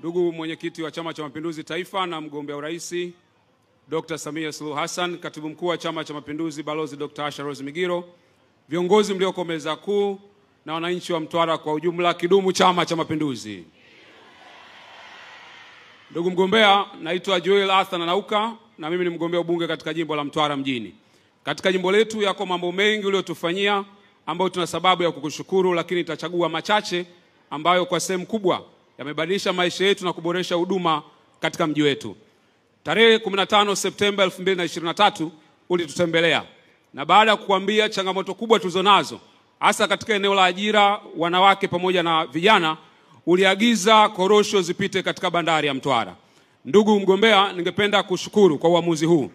Ndugu mwenyekiti wa Chama cha Mapinduzi Taifa na mgombea urais Dr. Samia Suluhu Hassan, katibu mkuu wa Chama cha Mapinduzi Balozi Dr. Asha Rose Migiro, viongozi mlioko meza kuu na wananchi wa Mtwara kwa ujumla, kidumu Chama cha Mapinduzi. Ndugu mgombea, naitwa Joel Arthur Nanauka na mimi ni mgombea ubunge katika jimbo la Mtwara mjini. Katika jimbo letu yako mambo mengi uliyotufanyia ambayo tuna sababu ya kukushukuru, lakini nitachagua machache ambayo kwa sehemu kubwa yamebadilisha maisha yetu na kuboresha huduma katika mji wetu. Tarehe 15 Septemba 2023 ulitutembelea na baada ya kukuambia changamoto kubwa tulizonazo hasa katika eneo la ajira, wanawake pamoja na vijana, uliagiza korosho zipite katika bandari ya Mtwara. Ndugu mgombea, ningependa kushukuru kwa uamuzi huu,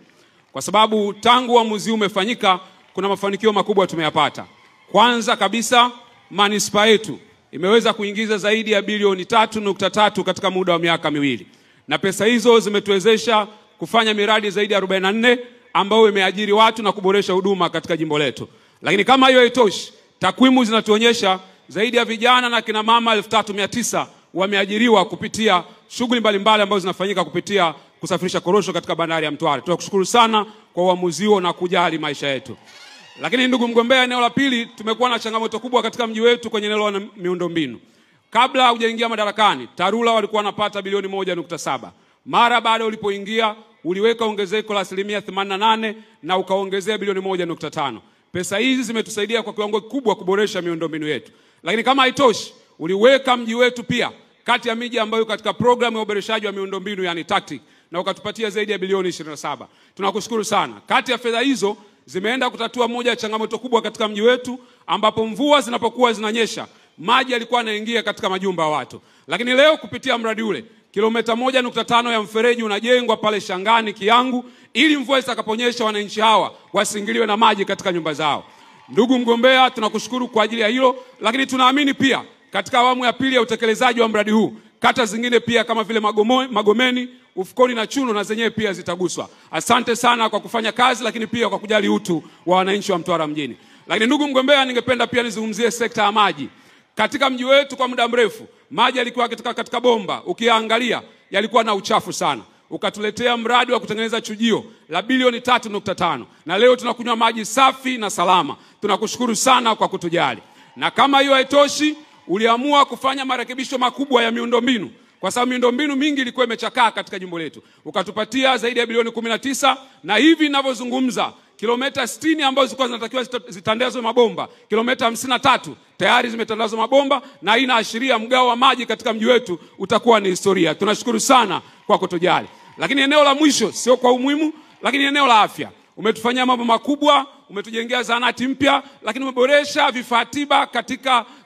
kwa sababu tangu uamuzi huu umefanyika kuna mafanikio makubwa tumeyapata. Kwanza kabisa, manispaa yetu imeweza kuingiza zaidi ya bilioni 3.3 katika muda wa miaka miwili. Na pesa hizo zimetuwezesha kufanya miradi zaidi ya 44 ambayo imeajiri watu na kuboresha huduma katika jimbo letu. Lakini kama hiyo haitoshi, takwimu zinatuonyesha zaidi ya vijana na kina mama 3900 wameajiriwa kupitia shughuli mbalimbali ambazo zinafanyika kupitia kusafirisha korosho katika bandari ya Mtwara. Tunakushukuru sana kwa uamuzi huo na kujali maisha yetu. Lakini ndugu mgombea, eneo la pili, tumekuwa na changamoto kubwa katika mji wetu kwenye eneo la miundombinu. Kabla hujaingia madarakani, TARURA walikuwa wanapata bilioni 1.7. Mara baada ulipoingia uliweka ongezeko la 88% na ukaongezea bilioni 1.5. Pesa hizi zimetusaidia kwa kiwango kikubwa kuboresha miundombinu yetu. Lakini kama haitoshi, uliweka mji wetu pia kati ya miji ambayo katika programu ya uboreshaji wa miundombinu, yani TACTIC, na ukatupatia zaidi ya bilioni 27. Tunakushukuru sana. Kati ya fedha hizo zimeenda kutatua moja ya changamoto kubwa katika mji wetu, ambapo mvua zinapokuwa zinanyesha maji yalikuwa yanaingia katika majumba ya watu. Lakini leo kupitia mradi ule, kilomita 1.5 ya mfereji unajengwa pale Shangani Kiangu, ili mvua itakaponyesha wananchi hawa wasingiliwe na maji katika nyumba zao. Ndugu mgombea, tunakushukuru kwa ajili ya hilo, lakini tunaamini pia katika awamu ya pili ya utekelezaji wa mradi huu, kata zingine pia kama vile Magomeni, Ufukoni na Chuno na zenyewe pia zitaguswa. Asante sana kwa kufanya kazi, lakini pia kwa kujali utu wa wananchi wa Mtwara mjini. Lakini ndugu mgombea, ningependa pia nizungumzie sekta ya maji. Katika mji wetu kwa muda mrefu maji yalikuwa katika bomba, ukiangalia yalikuwa na uchafu sana. Ukatuletea mradi wa kutengeneza chujio la bilioni 3.5 na leo tunakunywa maji safi na salama. Tunakushukuru sana kwa kutujali. Na kama hiyo haitoshi, uliamua kufanya marekebisho makubwa ya miundombinu, kwa sababu miundombinu mingi ilikuwa imechakaa katika jimbo letu. Ukatupatia zaidi ya bilioni 19 na hivi ninavyozungumza kilomita 60 ambazo zilikuwa zinatakiwa zitandazwe mabomba, kilomita 53 tayari zimetandazwa mabomba, na hii inaashiria mgao wa maji katika mji wetu utakuwa ni historia. Tunashukuru sana kwa kutujali. Lakini eneo la mwisho, sio kwa umuhimu, lakini eneo la afya. Umetufanyia mambo makubwa, umetujengea zahanati mpya, lakini umeboresha vifaa tiba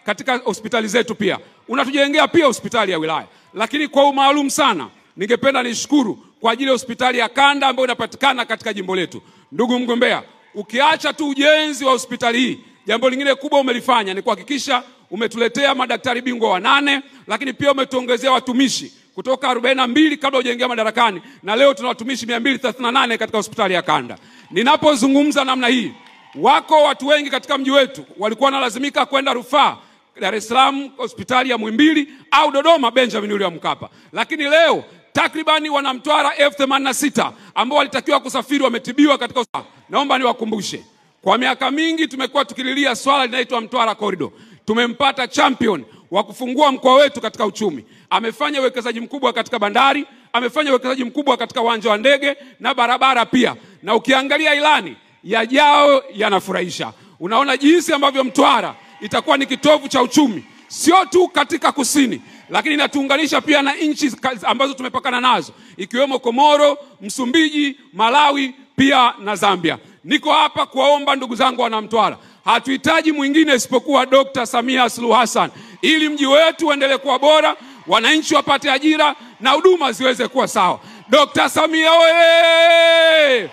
katika hospitali zetu pia. Unatujengea pia hospitali ya wilaya. Lakini kwa umaalum sana, ningependa nishukuru kwa ajili ya hospitali ya kanda ambayo inapatikana katika jimbo letu. Ndugu mgombea, ukiacha tu ujenzi wa hospitali hii, jambo lingine kubwa umelifanya ni kuhakikisha umetuletea madaktari bingwa 8, lakini pia umetuongezea watumishi kutoka 42 kabla hujaingia madarakani, na leo tuna watumishi 238 katika hospitali ya kanda. Ninapozungumza namna hii, wako watu wengi katika mji wetu walikuwa wanalazimika kwenda rufaa Dar es Salaam hospitali ya Muhimbili au Dodoma Benjamin William Mkapa. Lakini leo takribani wana Mtwara 86 ambao walitakiwa kusafiri wametibiwa katika hospitali. Naomba niwakumbushe, kwa miaka mingi tumekuwa tukililia swala linaloitwa Mtwara Corridor. Tumempata champion wa kufungua mkoa wetu katika uchumi. Amefanya uwekezaji mkubwa katika bandari, amefanya uwekezaji mkubwa katika uwanja wa ndege na barabara pia. Na ukiangalia ilani yajao yanafurahisha. Unaona jinsi ambavyo Mtwara itakuwa ni kitovu cha uchumi, sio tu katika kusini, lakini inatuunganisha pia na nchi ambazo tumepakana nazo, ikiwemo Komoro, Msumbiji, Malawi pia na Zambia. Niko hapa kuwaomba ndugu zangu wana Mtwara, hatuhitaji mwingine isipokuwa Dr. Samia Suluhu Hassan, ili mji wetu uendelee kuwa bora, wananchi wapate ajira na huduma ziweze kuwa sawa. Dr. Samia oye!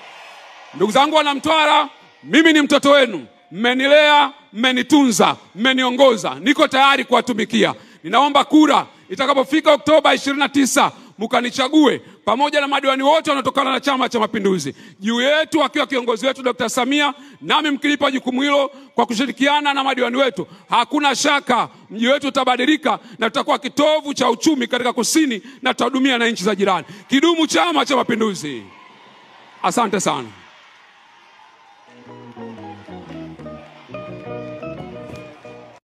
Ndugu zangu wana Mtwara, mimi ni mtoto wenu. Mmenilea, mmenitunza, mmeniongoza. Niko tayari kuwatumikia. Ninaomba kura itakapofika Oktoba 29 mkanichague pamoja na madiwani wote wanatokana na Chama cha Mapinduzi. Juu yetu akiwa kiongozi wetu Dr. Samia, nami mkilipa jukumu hilo kwa kushirikiana na madiwani wetu, hakuna shaka mji wetu utabadilika na tutakuwa kitovu cha uchumi katika kusini na tutahudumia na nchi za jirani. Kidumu Chama cha Mapinduzi! Asante sana.